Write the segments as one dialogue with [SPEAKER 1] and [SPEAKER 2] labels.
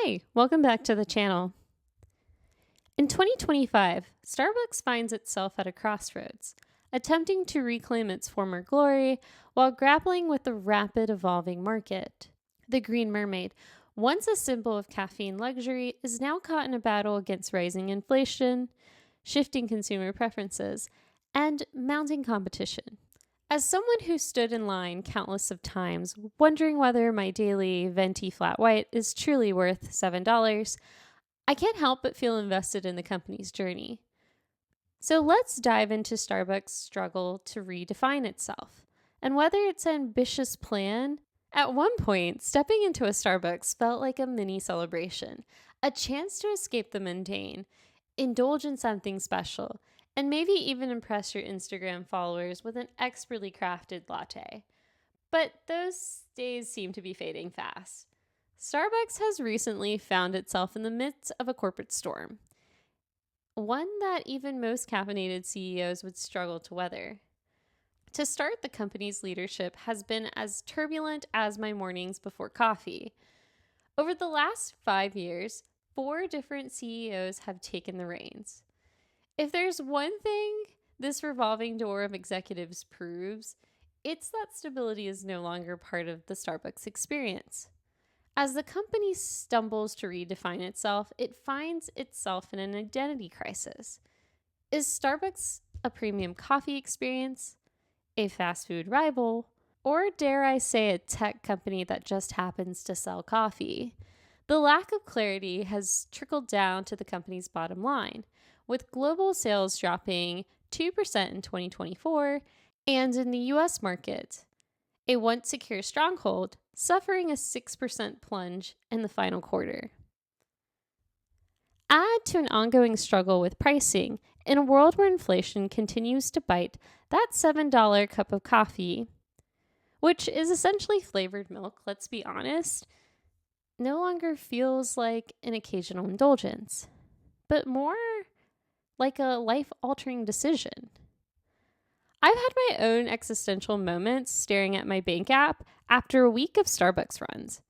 [SPEAKER 1] Hi, welcome back to the channel. In 2025, Starbucks finds itself at a crossroads, attempting to reclaim its former glory while grappling with the rapid evolving market. The Green Mermaid, once a symbol of caffeine luxury, is now caught in a battle against rising inflation, shifting consumer preferences, and mounting competition. As someone who stood in line countless of times, wondering whether my daily venti flat white is truly worth $7, I can't help but feel invested in the company's journey. So let's dive into Starbucks' struggle to redefine itself, and whether its ambitious plan. At one point, stepping into a Starbucks felt like a mini celebration, a chance to escape the mundane, indulge in something special, and maybe even impress your Instagram followers with an expertly crafted latte. But those days seem to be fading fast. Starbucks has recently found itself in the midst of a corporate storm, one that even most caffeinated CEOs would struggle to weather. To start, the company's leadership has been as turbulent as my mornings before coffee. Over the last 5 years, 4 different CEOs have taken the reins. If there's one thing this revolving door of executives proves, it's that stability is no longer part of the Starbucks experience. As the company stumbles to redefine itself, it finds itself in an identity crisis. Is Starbucks a premium coffee experience, a fast food rival, or dare I say a tech company that just happens to sell coffee? The lack of clarity has trickled down to the company's bottom line, with global sales dropping 2% in 2024, and in the US market, a once secure stronghold, suffering a 6% plunge in the final quarter. Add to an ongoing struggle with pricing in a world where inflation continues to bite that $7 cup of coffee, which is essentially flavored milk, let's be honest, no longer feels like an occasional indulgence, but more like a life-altering decision. I've had my own existential moments staring at my bank app after a week of Starbucks runs,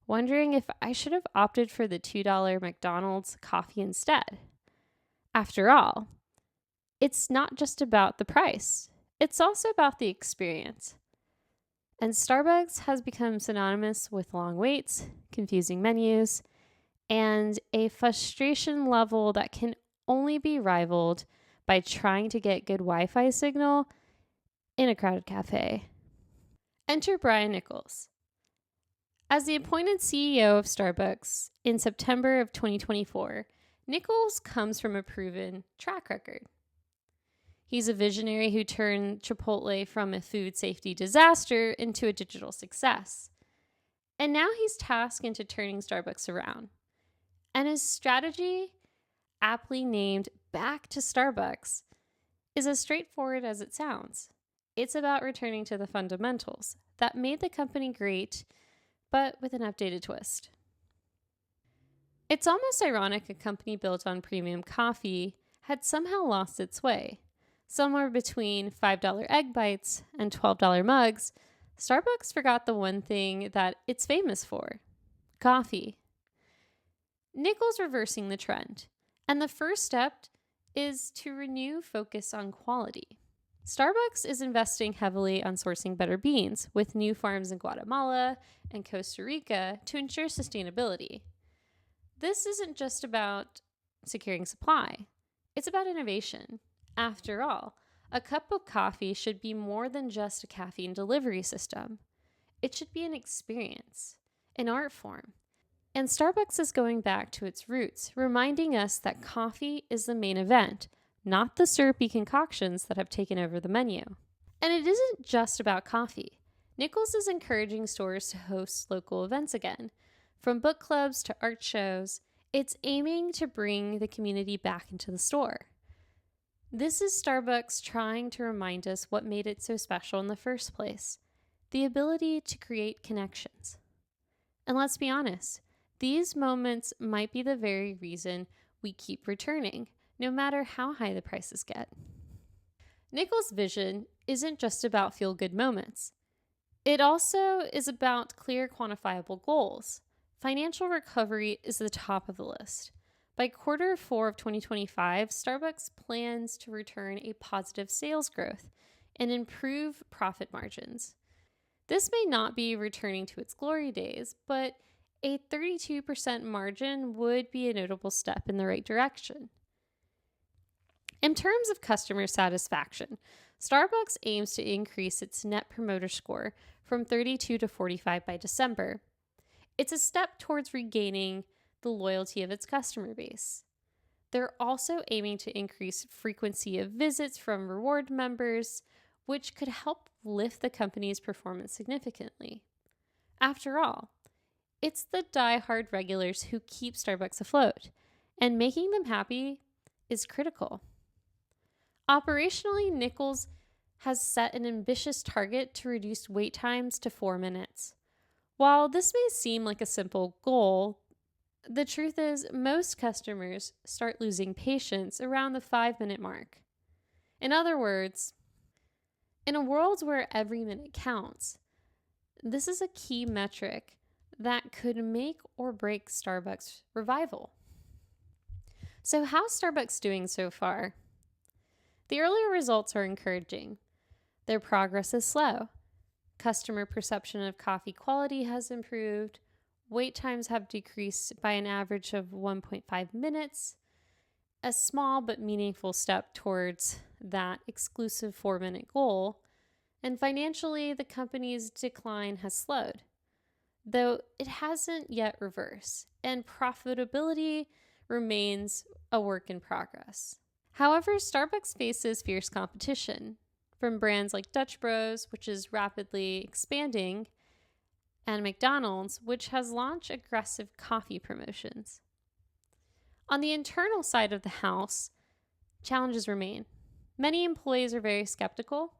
[SPEAKER 1] wondering if I should have opted for the $2 McDonald's coffee instead. After all, it's not just about the price, it's also about the experience. And Starbucks has become synonymous with long waits, confusing menus, and a frustration level that can only be rivaled by trying to get good Wi-Fi signal in a crowded cafe. Enter Brian Niccol. As the appointed CEO of Starbucks in September of 2024, Niccol comes from a proven track record. He's a visionary who turned Chipotle from a food safety disaster into a digital success. And now he's tasked into turning Starbucks around. And his strategy, aptly named Back to Starbucks, is as straightforward as it sounds. It's about returning to the fundamentals that made the company great, but with an updated twist. It's almost ironic a company built on premium coffee had somehow lost its way. Somewhere between $5 egg bites and $12 mugs, Starbucks forgot the one thing that it's famous for: coffee. Niccol's reversing the trend, and the first step is to renew focus on quality. Starbucks is investing heavily on sourcing better beans with new farms in Guatemala and Costa Rica to ensure sustainability. This isn't just about securing supply, it's about innovation. After all, a cup of coffee should be more than just a caffeine delivery system. It should be an experience, an art form. And Starbucks is going back to its roots, reminding us that coffee is the main event, not the syrupy concoctions that have taken over the menu. And it isn't just about coffee. Niccol is encouraging stores to host local events again. From book clubs to art shows, it's aiming to bring the community back into the store. This is Starbucks trying to remind us what made it so special in the first place: the ability to create connections. And let's be honest, these moments might be the very reason we keep returning, no matter how high the prices get. Niccol's vision isn't just about feel-good moments. It also is about clear, quantifiable goals. Financial recovery is the top of the list. By quarter 4 of 2025, Starbucks plans to return a positive sales growth and improve profit margins. This may not be returning to its glory days, but a 32% margin would be a notable step in the right direction. In terms of customer satisfaction, Starbucks aims to increase its Net Promoter Score from 32 to 45 by December. It's a step towards regaining the loyalty of its customer base. They're also aiming to increase frequency of visits from reward members, which could help lift the company's performance significantly. After all, it's the die-hard regulars who keep Starbucks afloat, and making them happy is critical. Operationally, Niccol has set an ambitious target to reduce wait times to 4 minutes. While this may seem like a simple goal, the truth is most customers start losing patience around the 5-minute mark. In other words, in a world where every minute counts, this is a key metric that could make or break Starbucks' revival. So how's Starbucks doing so far? The earlier results are encouraging. Their progress is slow. Customer perception of coffee quality has improved. Wait times have decreased by an average of 1.5 minutes, a small but meaningful step towards that exclusive 4-minute goal. And financially, the company's decline has slowed, though it hasn't yet reversed, and profitability remains a work in progress. However, Starbucks faces fierce competition from brands like Dutch Bros, which is rapidly expanding, and McDonald's, which has launched aggressive coffee promotions. On the internal side of the house, challenges remain. Many employees are very skeptical,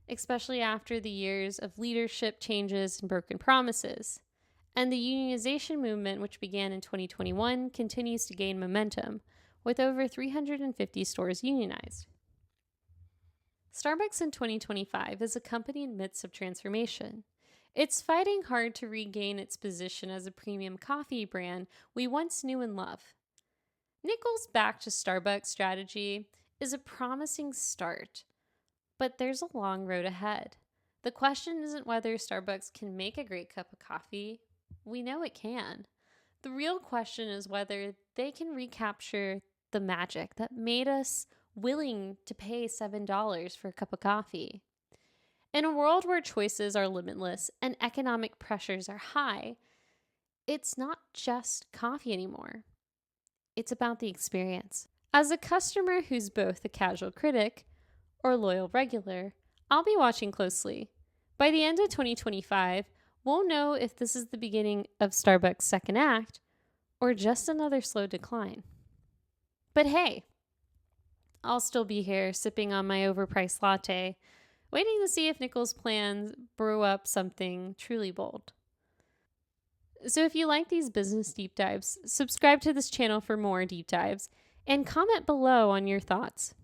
[SPEAKER 1] especially after the years of leadership changes and broken promises. And the unionization movement, which began in 2021, continues to gain momentum, with over 350 stores unionized. Starbucks in 2025 is a company in the midst of transformation. It's fighting hard to regain its position as a premium coffee brand we once knew and loved. Niccol's back to Starbucks strategy is a promising start, but there's a long road ahead. The question isn't whether Starbucks can make a great cup of coffee. We know it can. The real question is whether they can recapture the magic that made us willing to pay $7 for a cup of coffee. In a world where choices are limitless and economic pressures are high, it's not just coffee anymore. It's about the experience. As a customer who's both a casual critic or loyal regular, I'll be watching closely. By the end of 2025, we'll know if this is the beginning of Starbucks' second act or just another slow decline. But hey, I'll still be here sipping on my overpriced latte, waiting to see if Niccol's plans brew up something truly bold. So if you like these business deep dives, subscribe to this channel for more deep dives and comment below on your thoughts.